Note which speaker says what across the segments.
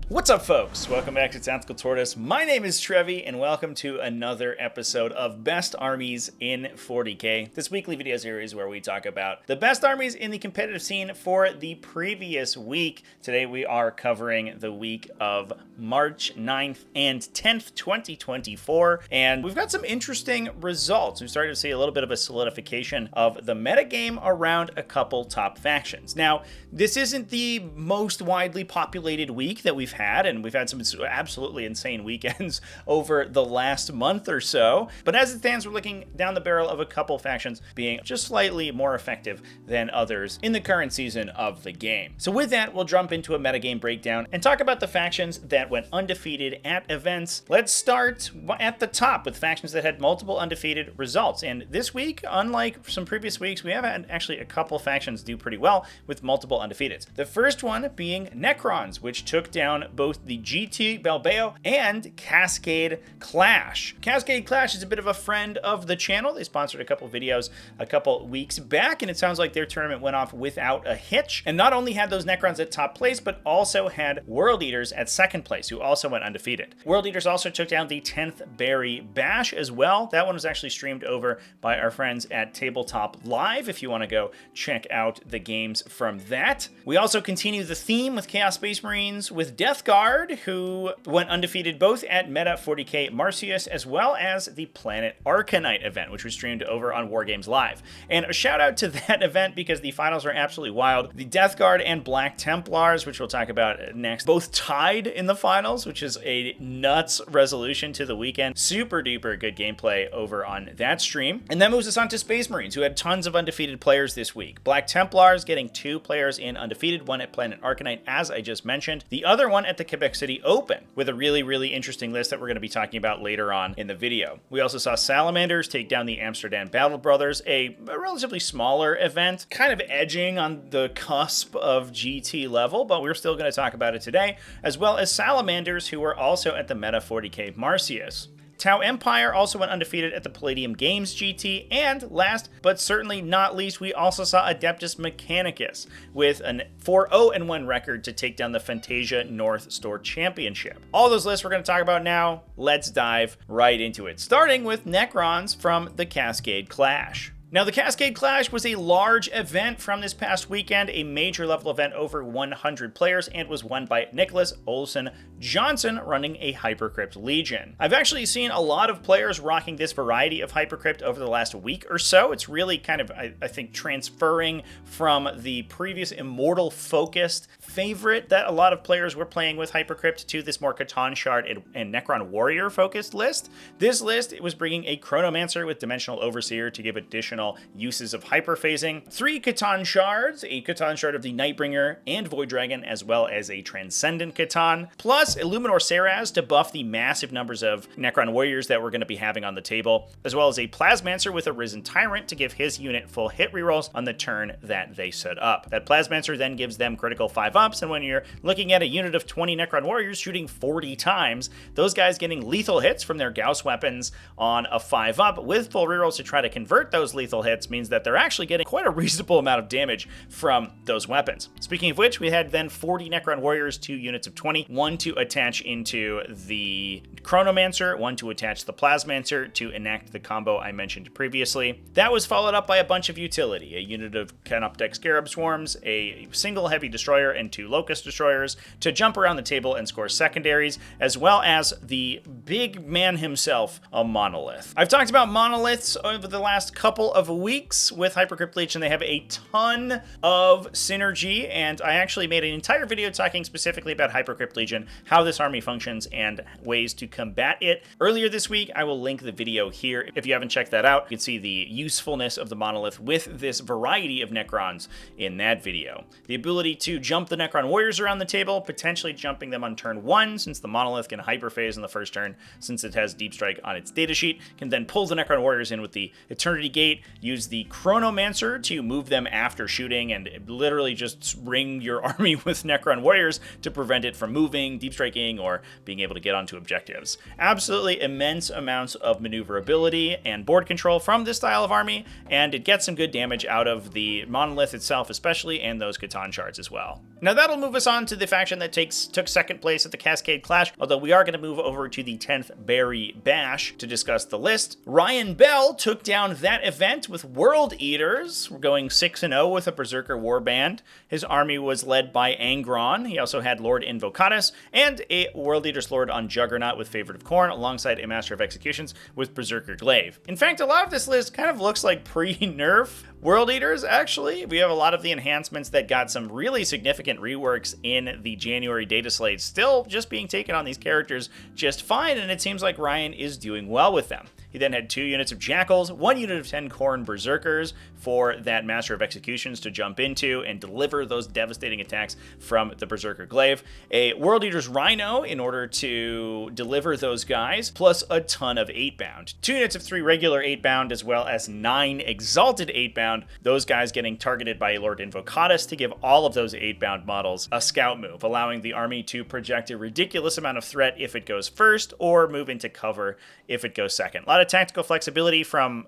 Speaker 1: What's up, folks? Welcome back to TacticalTortoise. My name is Trevi, and welcome to another episode of Best Armies in 40k, this weekly video series where we talk about the best armies in the competitive scene for the previous week. Today we are covering the week of March 9th and 10th, 2024, and we've got some interesting results. We've started to see a little bit of a solidification of the metagame around a couple top factions. Now, this isn't the most widely populated week that we've had, and we've had some absolutely insane weekends over the last month or so. But as it stands, we're looking down the barrel of a couple factions being just slightly more effective than others in the current season of the game. So with that, we'll jump into a metagame breakdown and talk about the factions that went undefeated at events. Let's start at the top with factions that had multiple undefeated results. And this week, unlike some previous weeks, we have had actually a couple factions do pretty well with multiple undefeateds. The first one being Necrons, which took down both the GT Balbeo and Cascade Clash. Cascade Clash is a bit of a friend of the channel. They sponsored a couple videos a couple weeks back, and it sounds like their tournament went off without a hitch, and not only had those Necrons at top place, but also had World Eaters at second place, who also went undefeated. World Eaters also took down the 10th Berry Bash as well. That one was actually streamed over by our friends at Tabletop Live, if you want to go check out the games from that. We also continue the theme with Chaos Space Marines with Death Guard, who went undefeated both at Meta 40k Marcius as well as the Planet Arcanite event, which was streamed over on Wargames Live. And a shout out to that event because the finals are absolutely wild. The Death Guard and Black Templars, which we'll talk about next, both tied in the finals, which is a nuts resolution to the weekend. Super duper good gameplay over on that stream. And that moves us on to Space Marines, who had tons of undefeated players this week. Black Templars getting 2 players in undefeated, one at Planet Arcanite, as I just mentioned. The other one at the Quebec City Open, with a really interesting list that we're going to be talking about later on in the video. We also saw Salamanders take down the Amsterdam Battle Brothers, a relatively smaller event, kind of edging on the cusp of GT level, but we're still going to talk about it today, as well as Salamanders, who were also at the Meta 40k Marcius. Tau Empire also went undefeated at the Palladium Games GT, and last but certainly not least, we also saw Adeptus Mechanicus with a 4-0-1 record to take down the Fantasia North Store Championship. All those lists we're going to talk about now. Let's dive right into it, starting with Necrons from the Cascade Clash. Now, the Cascade Clash was a large event from this past weekend, a major level event over 100 players, and was won by Nicholas Olsen Johnson running a Hypercrypt Legion. I've actually seen a lot of players rocking this variety of Hypercrypt over the last week or so. It's really kind of, I think, transferring from the previous Immortal-focused favorite that a lot of players were playing with Hypercrypt to this more Catan Shard and Necron Warrior-focused list. This list was bringing a Chronomancer with Dimensional Overseer to give additional uses of hyperphasing, 3 Catan Shards, a Catan Shard of the Nightbringer and Void Dragon, as well as a Transcendent Catan, plus Illuminor Saraz to buff the massive numbers of Necron Warriors that we're going to be having on the table, as well as a Plasmancer with a Risen Tyrant to give his unit full hit rerolls on the turn that they set up. That Plasmancer then gives them critical 5-ups, and when you're looking at a unit of 20 Necron Warriors shooting 40 times, those guys getting lethal hits from their Gauss weapons on a 5-up with full rerolls to try to convert those lethal hits means that they're actually getting quite a reasonable amount of damage from those weapons. Speaking of which, we had then 40 Necron Warriors, 2 units of 20, 1 to attach into the Chronomancer, 1 to attach the Plasmancer to enact the combo I mentioned previously. That was followed up by a bunch of utility, a unit of Canoptek Scarab Swarms, a single Heavy Destroyer, and 2 Locust Destroyers to jump around the table and score secondaries, as well as the big man himself, a Monolith. I've talked about Monoliths over the last couple of weeks with Hypercrypt Legion. They have a ton of synergy, and I actually made an entire video talking specifically about Hypercrypt Legion, how this army functions, and ways to combat it. Earlier this week, I will link the video here. If you haven't checked that out, you can see the usefulness of the Monolith with this variety of Necrons in that video. The ability to jump the Necron Warriors around the table, potentially jumping them on turn 1, since the Monolith can hyperphase in the first turn, since it has Deep Strike on its datasheet, can then pull the Necron Warriors in with the Eternity Gate, use the Chronomancer to move them after shooting and literally just ring your army with Necron warriors to prevent it from moving, deep striking, or being able to get onto objectives. Absolutely immense amounts of maneuverability and board control from this style of army, and it gets some good damage out of the monolith itself especially, and those Catan shards as well. Now that'll move us on to the faction that took second place at the Cascade Clash, although we are going to move over to the 10th Berry Bash to discuss the list. Ryan Bell took down that event with World Eaters. We're going 6-0 with a Berserker Warband. His army was led by Angron. He also had Lord Invocatus and a World Eaters Lord on Juggernaut with Favorite of Khorne, alongside a Master of Executions with Berserker Glaive. In fact, a lot of this list kind of looks like pre-nerf World Eaters, actually. We have a lot of the enhancements that got some really significant reworks in the January data slate still just being taken on these characters just fine, and it seems like Ryan is doing well with them. He then had 2 units of Jackals, 1 unit of 10 Khorne Berserkers for that Master of Executions to jump into and deliver those devastating attacks from the Berserker Glaive, a World Eater's Rhino in order to deliver those guys, plus a ton of 8-bound. 2 units of 3 regular 8-bound, as well as 9 Exalted 8-bound, those guys getting targeted by Lord Invocatus to give all of those 8-bound models a scout move, allowing the army to project a ridiculous amount of threat if it goes first, or move into cover if it goes second. A lot of tactical flexibility from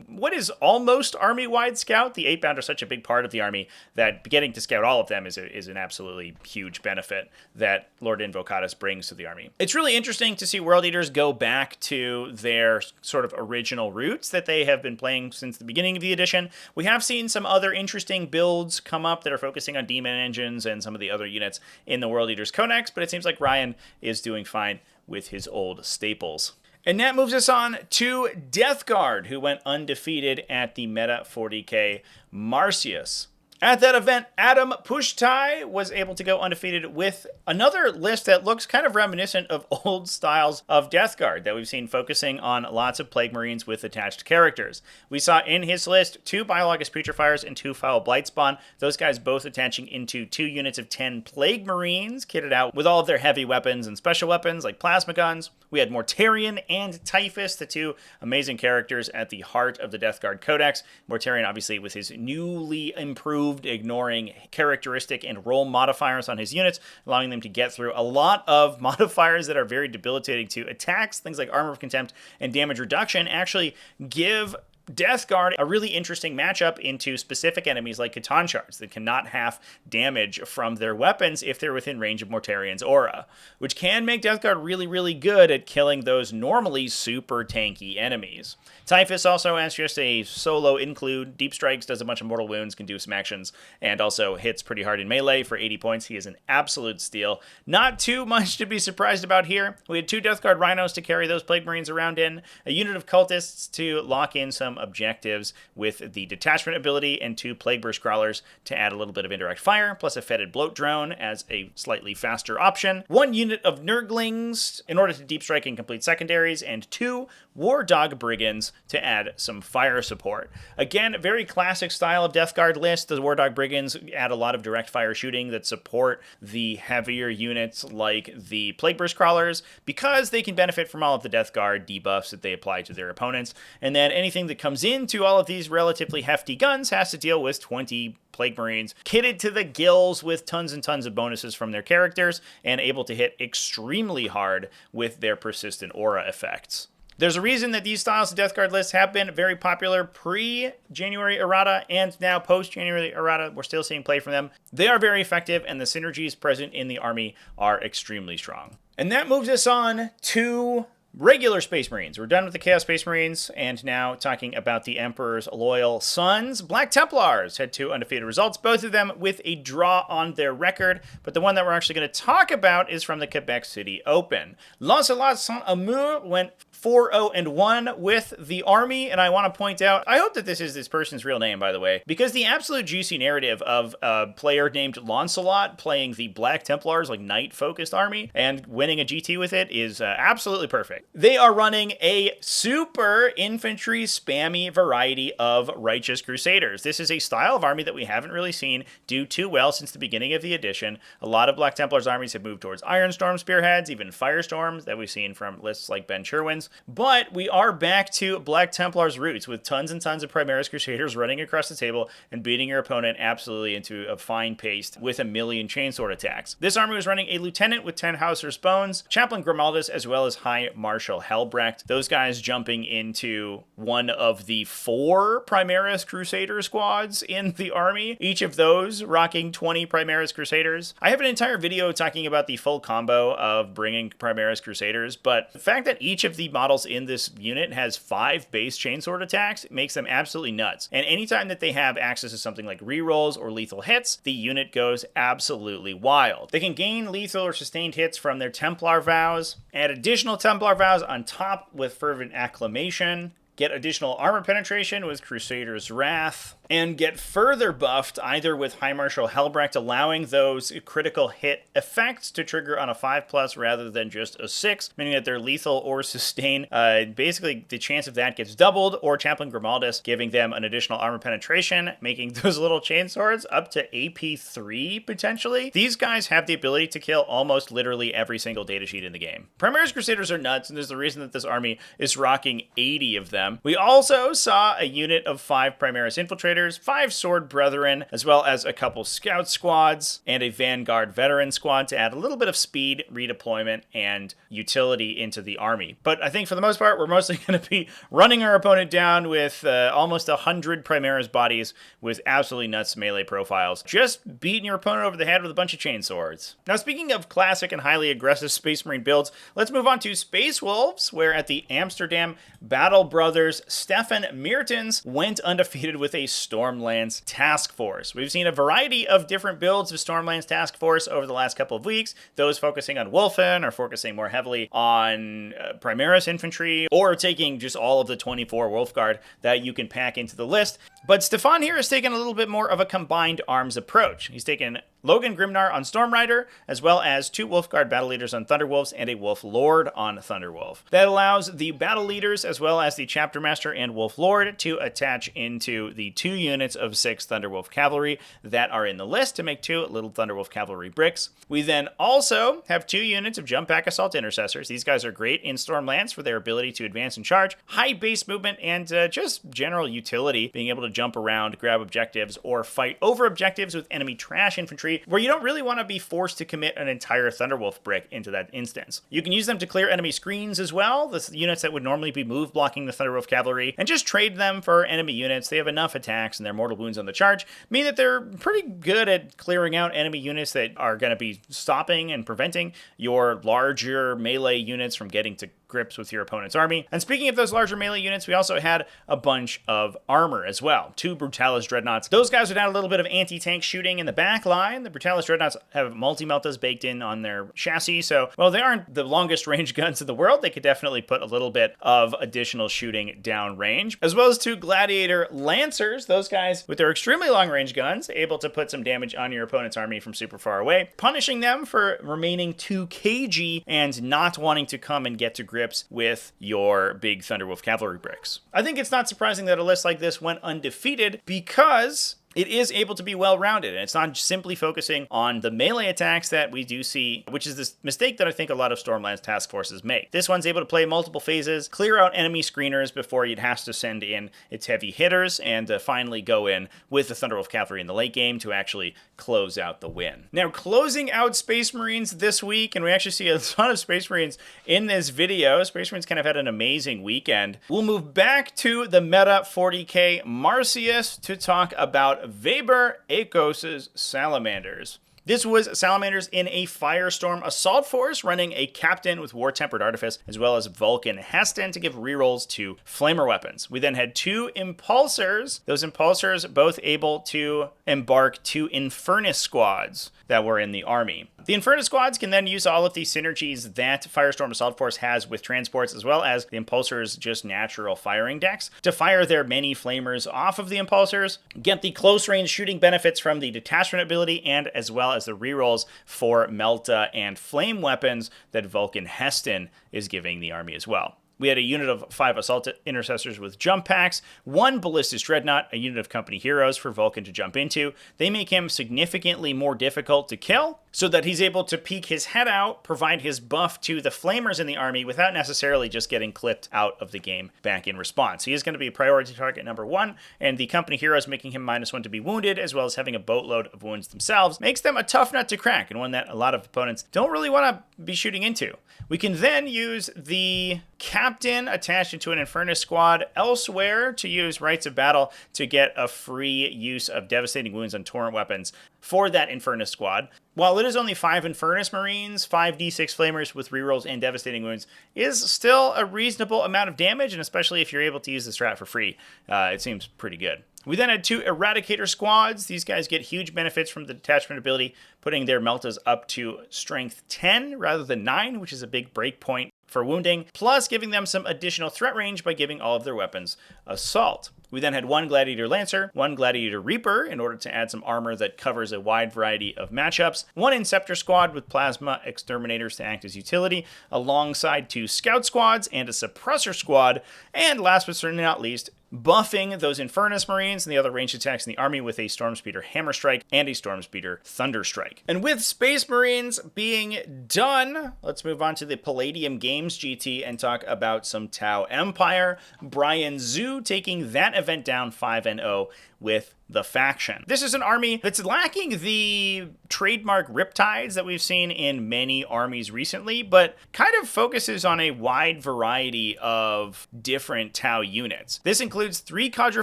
Speaker 1: what is almost army-wide scout. The 8-bound are such a big part of the army that getting to scout all of them is an absolutely huge benefit that Lord Invocatus brings to the army. It's really interesting to see World Eaters go back to their sort of original roots that they have been playing since the beginning of the edition. We have seen some other interesting builds come up that are focusing on demon engines and some of the other units in the World Eaters Codex, but it seems like Ryan is doing fine with his old staples. And that moves us on to Death Guard, who went undefeated at the Meta 40K Marcius. At that event, Adam Pushtai was able to go undefeated with another list that looks kind of reminiscent of old styles of Death Guard that we've seen focusing on lots of Plague Marines with attached characters. We saw in his list 2 Biologist Putrefires and 2 Foul Blightspawn, those guys both attaching into 2 units of 10 Plague Marines, kitted out with all of their heavy weapons and special weapons like plasma guns. We had Mortarion and Typhus, the 2 amazing characters at the heart of the Death Guard Codex. Mortarion, obviously, with his newly improved ignoring characteristic and role modifiers on his units, allowing them to get through a lot of modifiers that are very debilitating to attacks. Things like Armor of Contempt and damage reduction actually give Death Guard a really interesting matchup into specific enemies like Catan shards that cannot half damage from their weapons if they're within range of Mortarion's aura, which can make Death Guard really, really good at killing those normally super tanky enemies. Typhus also has just a solo include, deep strikes, does a bunch of mortal wounds, can do some actions, and also hits pretty hard in melee for 80 points. He is an absolute steal. Not too much to be surprised about here. We had 2 Death Guard Rhinos to carry those Plague Marines around in, a unit of Cultists to lock in some objectives with the detachment ability, and 2 Plague Burst Crawlers to add a little bit of indirect fire, plus a Fetid Bloat Drone as a slightly faster option. 1 unit of Nurglings in order to deep strike and complete secondaries, and 2 War Dog Brigands to add some fire support. Again, very classic style of Death Guard list. The War Dog Brigands add a lot of direct fire shooting that support the heavier units like the Plague Burst Crawlers, because they can benefit from all of the Death Guard debuffs that they apply to their opponents. And then anything that comes into all of these relatively hefty guns has to deal with 20 Plague Marines kitted to the gills with tons and tons of bonuses from their characters, and able to hit extremely hard with their persistent aura effects. There's a reason that these styles of Death Guard lists have been very popular pre-January errata, and now post-January errata, we're still seeing play from them. They are very effective, and the synergies present in the army are extremely strong. And that moves us on to regular Space Marines. We're done with the Chaos Space Marines, and now talking about the Emperor's loyal sons. Black Templars had 2 undefeated results, both of them with a draw on their record, but the one that we're actually going to talk about is from the Quebec City Open. Lancelot Saint-Amour went 4-0-1 with the army, and I want to point out, I hope that this is this person's real name, by the way, because the absolute juicy narrative of a player named Lancelot playing the Black Templars, like knight-focused army, and winning a GT with it is absolutely perfect. They are running a super infantry spammy variety of Righteous Crusaders. This is a style of army that we haven't really seen do too well since the beginning of the edition. A lot of Black Templars armies have moved towards Ironstorm spearheads, even Firestorms that we've seen from lists like Ben Sherwin's. But we are back to Black Templars roots with tons and tons of Primaris Crusaders running across the table and beating your opponent absolutely into a fine paste with a million chainsword attacks. This army was running a Lieutenant with 10 Hauser's Bones, Chaplain Grimaldus, as well as High Marshal Helbrecht. Those guys jumping into one of the 4 Primaris Crusader squads in the army, each of those rocking 20 Primaris Crusaders. I have an entire video talking about the full combo of bringing Primaris Crusaders, but the fact that each of the models in this unit has 5 base chainsword attacks makes them absolutely nuts. And anytime that they have access to something like rerolls or lethal hits, the unit goes absolutely wild. They can gain lethal or sustained hits from their Templar vows, add additional Templar vows on top with Fervent Acclamation, get additional armor penetration with Crusader's Wrath, and get further buffed either with High Marshal Helbrecht, allowing those critical hit effects to trigger on a 5+ rather than just a 6, meaning that they're lethal or sustain. Basically, the chance of that gets doubled, or Chaplain Grimaldus giving them an additional armor penetration, making those little chainswords up to AP 3 potentially. These guys have the ability to kill almost literally every single datasheet in the game. Primaris Crusaders are nuts, and there's the reason that this army is rocking 80 of them. We also saw a unit of 5 Primaris Infiltrators, 5 Sword Brethren, as well as a couple Scout squads and a Vanguard Veteran squad to add a little bit of speed, redeployment, and utility into the army. But I think for the most part, we're mostly going to be running our opponent down with almost 100 Primaris bodies with absolutely nuts melee profiles, just beating your opponent over the head with a bunch of chainswords. Now, speaking of classic and highly aggressive Space Marine builds, let's move on to Space Wolves, where at the Amsterdam Battle Brothers, Stefan Meertens went undefeated with a Stormlands Task Force. We've seen a variety of different builds of Stormlands Task Force over the last couple of weeks, those focusing on Wolfen or focusing more heavily on Primaris Infantry, or taking just all of the 24 Wolfguard that you can pack into the list. But Stefan here has taken a little bit more of a combined arms approach. He's taken Logan Grimnar on Stormrider, as well as 2 Wolfguard battle leaders on Thunderwolves and a Wolf Lord on Thunderwolf. That allows the battle leaders, as well as the Chapter Master and Wolf Lord, to attach into the 2 units of 6 Thunderwolf Cavalry that are in the list to make 2 little Thunderwolf Cavalry bricks. We then also have 2 units of Jump Pack Assault Intercessors. These guys are great in Stormlands for their ability to advance and charge, high base movement, and just general utility, being able to jump around, grab objectives, or fight over objectives with enemy trash infantry, where you don't really want to be forced to commit an entire Thunderwolf brick into that instance. You can use them to clear enemy screens as well, the units that would normally be move blocking the Thunderwolf Cavalry, and just trade them for enemy units. They have enough attacks and their mortal wounds on the charge mean that they're pretty good at clearing out enemy units that are going to be stopping and preventing your larger melee units from getting to grips with your opponent's army. And speaking of those larger melee units, we also had a bunch of armor as well. 2 Brutalis Dreadnoughts. Those guys would add a little bit of anti-tank shooting in the back line. The Brutalis Dreadnoughts have multi-meltas baked in on their chassis, so while they aren't the longest range guns in the world, they could definitely put a little bit of additional shooting down range. As well as 2 Gladiator Lancers. Those guys, with their extremely long range guns, able to put some damage on your opponent's army from super far away, punishing them for remaining too cagey and not wanting to come and get to grips with your big Thunderwolf Cavalry bricks. I think it's not surprising that a list like this went undefeated, because it is able to be well-rounded, and it's not simply focusing on the melee attacks that we do see, which is this mistake that I think a lot of Stormlands task forces make. This one's able to play multiple phases, clear out enemy screeners before it has to send in its heavy hitters, and finally go in with the Thunderwolf Cavalry in the late game to actually close out the win. Now, closing out Space Marines this week, and we actually see a ton of Space Marines in this video. Space Marines kind of had an amazing weekend. We'll move back to the meta 40k Marcius to talk about Weber Akos's Salamanders. This was Salamanders in a Firestorm Assault Force, running a Captain with War-Tempered Artifice, as well as Vulcan Heston to give rerolls to Flamer weapons. We then had 2 Impulsors, those Impulsors both able to embark 2 Infernus squads that were in the army. The Inferno squads can then use all of the synergies that Firestorm Assault Force has with transports, as well as the Impulsor's just natural firing decks, to fire their many flamers off of the Impulsors, get the close range shooting benefits from the detachment ability, and as well as the rerolls for Melta and flame weapons that Vulcan Heston is giving the army as well. We had a unit of 5 Assault Intercessors with jump packs, 1 Ballistus Dreadnought, a unit of company heroes for Vulcan to jump into. They make him significantly more difficult to kill, so that he's able to peek his head out, provide his buff to the flamers in the army without necessarily just getting clipped out of the game back in response. He is going to be a priority target number 1, and the company heroes making him -1 to be wounded, as well as having a boatload of wounds themselves, makes them a tough nut to crack, and one that a lot of opponents don't really want to be shooting into. We can then use the captain attached into an Infernus squad elsewhere to use Rites of Battle to get a free use of Devastating Wounds on Torrent weapons for that Infernus squad. While it is only 5 Infernus Marines, 5 D6 Flamers with rerolls and Devastating Wounds is still a reasonable amount of damage, and especially if you're able to use the strat for free, it seems pretty good. We then had 2 Eradicator squads. These guys get huge benefits from the detachment ability, putting their Meltas up to strength 10 rather than 9, which is a big break point for wounding, plus giving them some additional threat range by giving all of their weapons assault. We then had 1 Gladiator Lancer, 1 Gladiator Reaper in order to add some armor that covers a wide variety of matchups, 1 Inceptor squad with Plasma Exterminators to act as utility, alongside 2 Scout squads and a Suppressor squad, and last but certainly not least, buffing those Infernus Marines and the other ranged attacks in the army with a Stormspeeder Hammer Strike and a Stormspeeder Thunder Strike. And with Space Marines being done, let's move on to the Palladium Games GT and talk about some Tau Empire. Brian Zhu taking that event down 5-0 with the faction. This is an army that's lacking the trademark riptides that we've seen in many armies recently, but kind of focuses on a wide variety of different Tau units. This includes 3 Cadre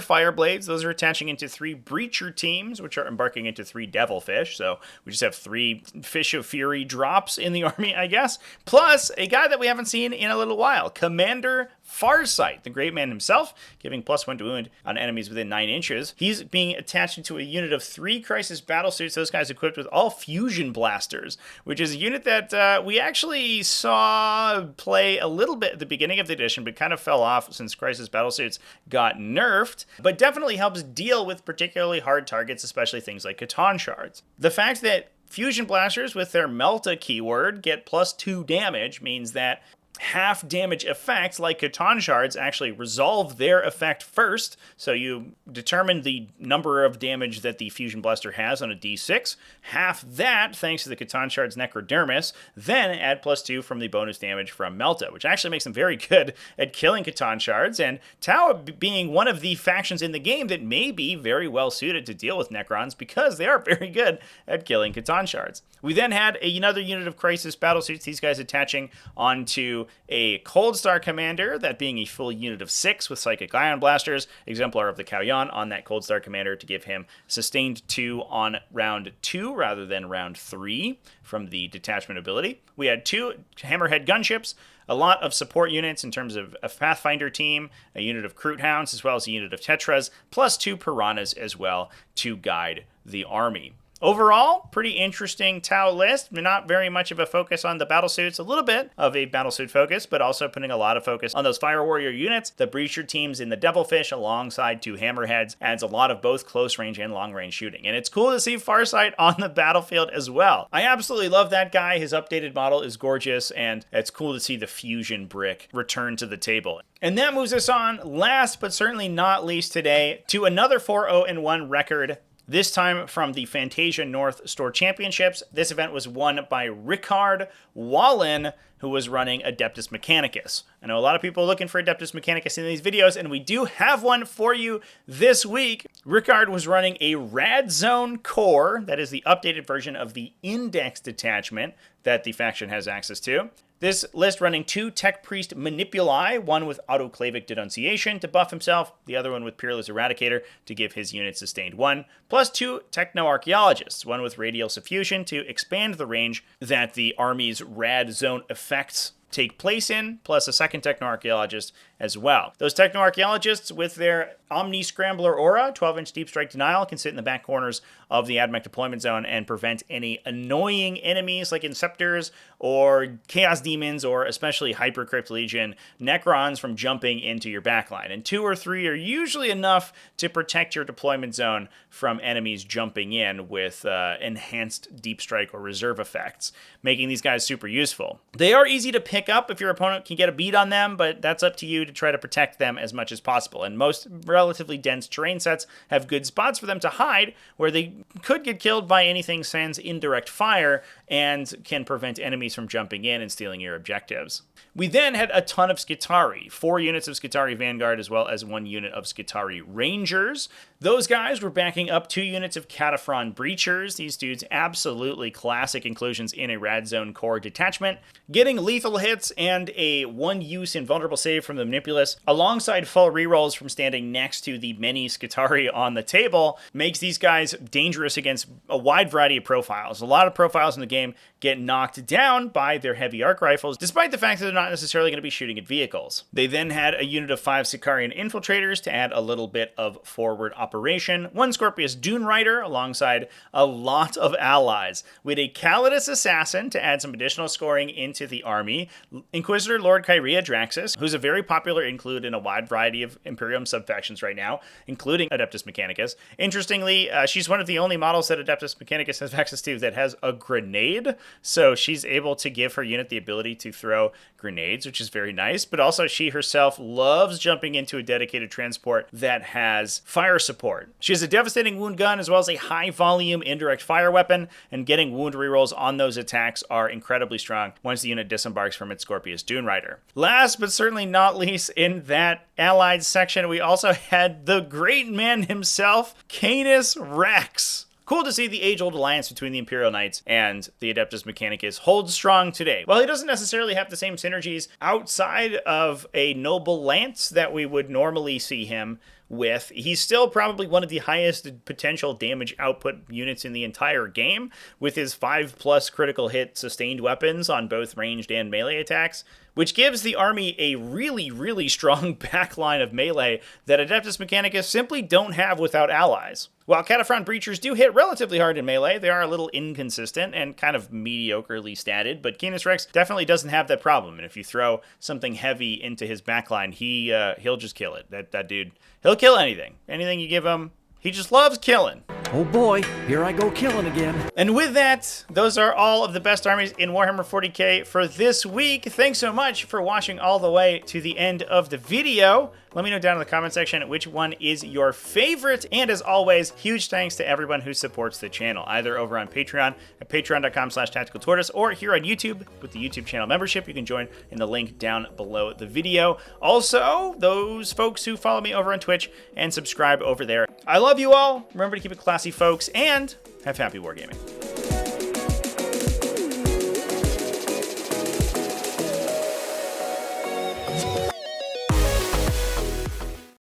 Speaker 1: Fireblades. Those are attaching into 3 Breacher teams, which are embarking into 3 Devilfish. So we just have 3 Fish of Fury drops in the army, I guess. Plus a guy that we haven't seen in a little while, Commander Farsight, the Great Man himself, giving +1 to wound on enemies within 9 inches. He's being attached into a unit of 3 Crisis Battlesuits, those guys equipped with all Fusion Blasters, which is a unit that we actually saw play a little bit at the beginning of the edition, but kind of fell off since Crisis Battlesuits got nerfed, but definitely helps deal with particularly hard targets, especially things like Catan Shards. The fact that Fusion Blasters with their Melta keyword get +2 damage means that half damage effects like Catan Shards actually resolve their effect first. So you determine the number of damage that the Fusion Blaster has on a d6, half that thanks to the Catan Shards Necrodermis, then add +2 from the bonus damage from Melta, which actually makes them very good at killing Catan Shards, and Tau being one of the factions in the game that may be very well suited to deal with Necrons because they are very good at killing Catan Shards. We then had another unit of Crisis Battlesuits, these guys attaching onto a Cold Star Commander, that being a full unit of 6 with Psychic Ion Blasters, Exemplar of the Kauyon on that Cold Star Commander to give him sustained 2 on round 2 rather than round 3 from the detachment ability. We had 2 Hammerhead Gunships, a lot of support units in terms of a Pathfinder team, a unit of Kroot Hounds, as well as a unit of Tetras, plus 2 Piranhas as well to guide the army. Overall, pretty interesting Tau list. Not very much of a focus on the battlesuits, a little bit of a battlesuit focus, but also putting a lot of focus on those Fire Warrior units. The Breacher teams in the Devilfish alongside 2 Hammerheads adds a lot of both close range and long range shooting. And it's cool to see Farsight on the battlefield as well. I absolutely love that guy. His updated model is gorgeous, and it's cool to see the Fusion Brick return to the table. And that moves us on, last but certainly not least today, to another 4-0-1 record. This time from the Fantasia North Store Championships. This event was won by Rickard Wallen, who was running Adeptus Mechanicus. I know a lot of people are looking for Adeptus Mechanicus in these videos, and we do have one for you this week. Rickard was running a Rad Zone Core, that is the updated version of the Index detachment that the faction has access to. This list running 2 Tech Priest Manipuli, one with Autoclavic Denunciation to buff himself, the other one with Peerless Eradicator to give his unit sustained 1, plus 2 Techno-Archaeologists, one with Radial Suffusion to expand the range that the army's Rad Zone effects take place in, plus a second Techno-Archaeologist as well. Those techno-archaeologists with their Omni Scrambler aura, 12-inch deep strike denial, can sit in the back corners of the AdMech deployment zone and prevent any annoying enemies like Inceptors or Chaos Demons or especially Hypercrypt Legion Necrons from jumping into your backline. And 2 or 3 are usually enough to protect your deployment zone from enemies jumping in with enhanced deep strike or reserve effects, making these guys super useful. They are easy to pick up if your opponent can get a beat on them, but that's up to you to try to protect them as much as possible. And most relatively dense terrain sets have good spots for them to hide where they could get killed by anything sans indirect fire and can prevent enemies from jumping in and stealing your objectives. We then had a ton of Skitarii, 4 units of Skitarii Vanguard as well as 1 unit of Skitarii Rangers. Those guys were backing up 2 units of Cataphren Breachers. These dudes absolutely classic inclusions in a Rad Zone core detachment, getting lethal hits and a 1-use invulnerable save from the Manipulus alongside full rerolls from standing next to the many Skitarii on the table makes these guys dangerous against a wide variety of profiles. A lot of profiles in the game get knocked down by their heavy arc rifles, despite the fact that they're not necessarily going to be shooting at vehicles. They then had a unit of 5 Sicarian Infiltrators to add a little bit of forward operation, 1 Scorpius Dune Rider alongside a lot of allies. We had a Calidus Assassin to add some additional scoring into the army, Inquisitor Lord Kyria Draxus, who's a very popular include in a wide variety of Imperium subfactions right now, including Adeptus Mechanicus. Interestingly, she's one of the only models that Adeptus Mechanicus has access to that has a grenade, so she's able to give her unit the ability to throw grenades, which is very nice, but also she herself loves jumping into a dedicated transport that has fire support. She has a devastating wound gun as well as a high volume indirect fire weapon, and getting wound rerolls on those attacks are incredibly strong once the unit disembarks from its Scorpius Dune Rider. Last but certainly not least in that allied section, we also had the great man himself, Canis Rex. Cool to see the age-old alliance between the Imperial Knights and the Adeptus Mechanicus hold strong today. While he doesn't necessarily have the same synergies outside of a noble lance that we would normally see him with, he's still probably one of the highest potential damage output units in the entire game, with his 5+ critical hit sustained weapons on both ranged and melee attacks, which gives the army a really, really strong backline of melee that Adeptus Mechanicus simply don't have without allies. While Cataphren Breachers do hit relatively hard in melee, they are a little inconsistent and kind of mediocrely statted, but Canis Rex definitely doesn't have that problem, and if you throw something heavy into his backline, he'll just kill it. That dude, he'll kill anything. Anything you give him, he just loves killing.
Speaker 2: Oh boy, here I go killing again.
Speaker 1: And with that, those are all of the best armies in Warhammer 40k for this week. Thanks so much for watching all the way to the end of the video. Let me know down in the comment section which one is your favorite. And as always, huge thanks to everyone who supports the channel, either over on Patreon at patreon.com/TacticalTortoise or here on YouTube with the YouTube channel membership. You can join in the link down below the video. Also, those folks who follow me over on Twitch and subscribe over there. I love you all. Remember to keep it classy, folks, and have happy wargaming.